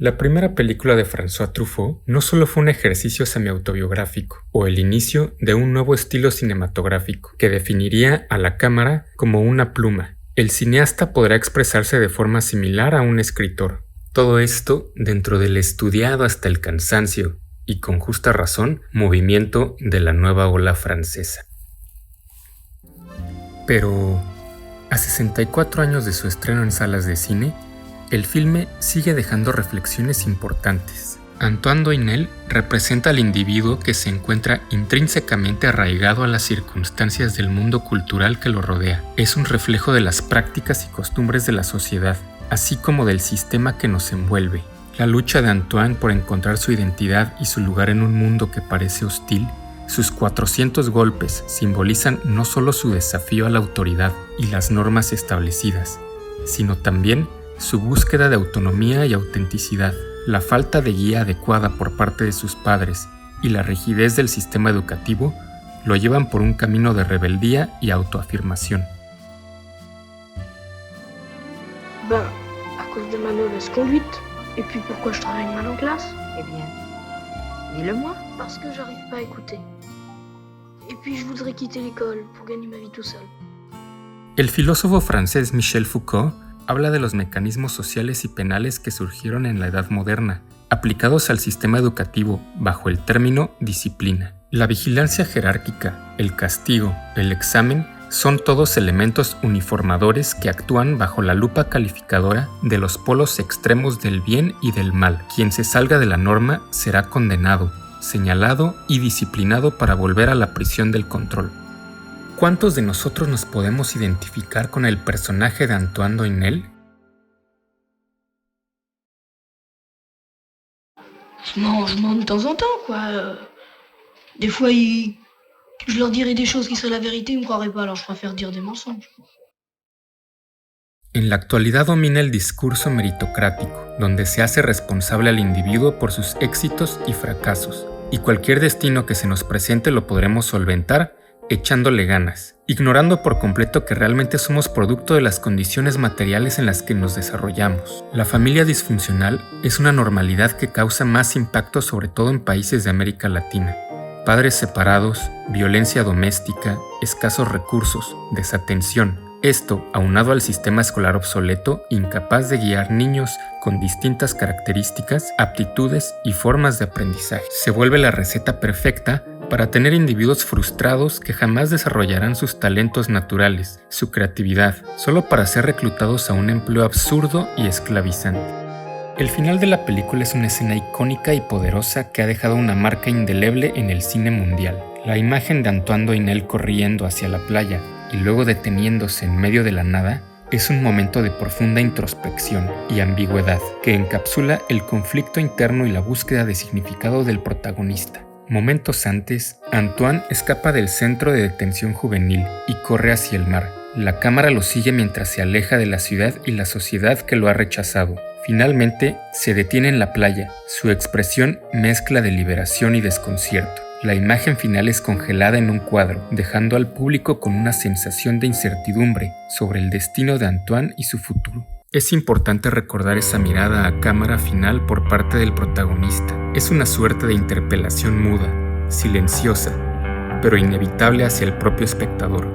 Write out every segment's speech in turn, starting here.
La primera película de François Truffaut no solo fue un ejercicio semi-autobiográfico o el inicio de un nuevo estilo cinematográfico que definiría a la cámara como una pluma. El cineasta podrá expresarse de forma similar a un escritor. Todo esto dentro del estudiado hasta el cansancio y con justa razón movimiento de la nueva ola francesa. Pero a 64 años de su estreno en salas de cine, el filme sigue dejando reflexiones importantes. Antoine Doinel representa al individuo que se encuentra intrínsecamente arraigado a las circunstancias del mundo cultural que lo rodea. Es un reflejo de las prácticas y costumbres de la sociedad, así como del sistema que nos envuelve. La lucha de Antoine por encontrar su identidad y su lugar en un mundo que parece hostil, sus 400 golpes simbolizan no solo su desafío a la autoridad y las normas establecidas, sino también su búsqueda de autonomía y autenticidad, la falta de guía adecuada por parte de sus padres y la rigidez del sistema educativo lo llevan por un camino de rebeldía y autoafirmación. Ben, à cause de ma mauvaise conduite. Et puis pourquoi je travaille mal en classe? Eh bien, dis-le-moi. Parce que j'arrive pas à écouter. Et puis je voudrais quitter l'école pour gagner ma vie tout seul. El filósofo francés Michel Foucault habla de los mecanismos sociales y penales que surgieron en la Edad Moderna, aplicados al sistema educativo bajo el término disciplina. La vigilancia jerárquica, el castigo, el examen, son todos elementos uniformadores que actúan bajo la lupa calificadora de los polos extremos del bien y del mal. Quien se salga de la norma será condenado, señalado y disciplinado para volver a la prisión del control. ¿Cuántos de nosotros nos podemos identificar con el personaje de Antoine Doinel? Je mens de temps en temps, quoi. Des fois, je leur dirais des choses qui seraient la vérité, ils me croiraient pas, alors je préfère dire des mensonges. En la actualidad domina el discurso meritocrático, donde se hace responsable al individuo por sus éxitos y fracasos, y cualquier destino que se nos presente lo podremos solventar echándole ganas, ignorando por completo que realmente somos producto de las condiciones materiales en las que nos desarrollamos. La familia disfuncional es una normalidad que causa más impacto sobre todo en países de América Latina. Padres separados, violencia doméstica, escasos recursos, desatención. Esto, aunado al sistema escolar obsoleto, incapaz de guiar niños con distintas características, aptitudes y formas de aprendizaje, se vuelve la receta perfecta para tener individuos frustrados que jamás desarrollarán sus talentos naturales, su creatividad, solo para ser reclutados a un empleo absurdo y esclavizante. El final de la película es una escena icónica y poderosa que ha dejado una marca indeleble en el cine mundial. La imagen de Antoine Doinel corriendo hacia la playa y luego deteniéndose en medio de la nada es un momento de profunda introspección y ambigüedad que encapsula el conflicto interno y la búsqueda de significado del protagonista. Momentos antes, Antoine escapa del centro de detención juvenil y corre hacia el mar. La cámara lo sigue mientras se aleja de la ciudad y la sociedad que lo ha rechazado. Finalmente, se detiene en la playa. Su expresión mezcla de liberación y desconcierto. La imagen final es congelada en un cuadro, dejando al público con una sensación de incertidumbre sobre el destino de Antoine y su futuro. Es importante recordar esa mirada a cámara final por parte del protagonista. Es una suerte de interpelación muda, silenciosa, pero inevitable hacia el propio espectador,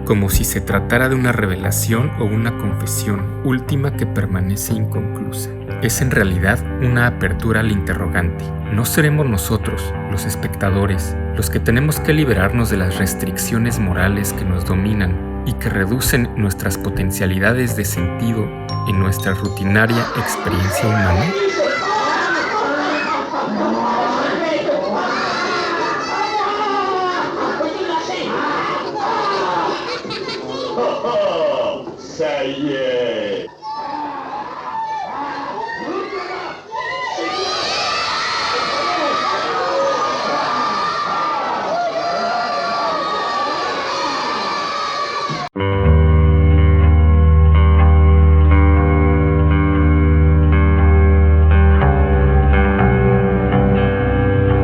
como si se tratara de una revelación o una confesión última que permanece inconclusa. Es en realidad una apertura al interrogante. ¿No seremos nosotros, los espectadores, los que tenemos que liberarnos de las restricciones morales que nos dominan y que reducen nuestras potencialidades de sentido en nuestra rutinaria experiencia humana? Ça y est,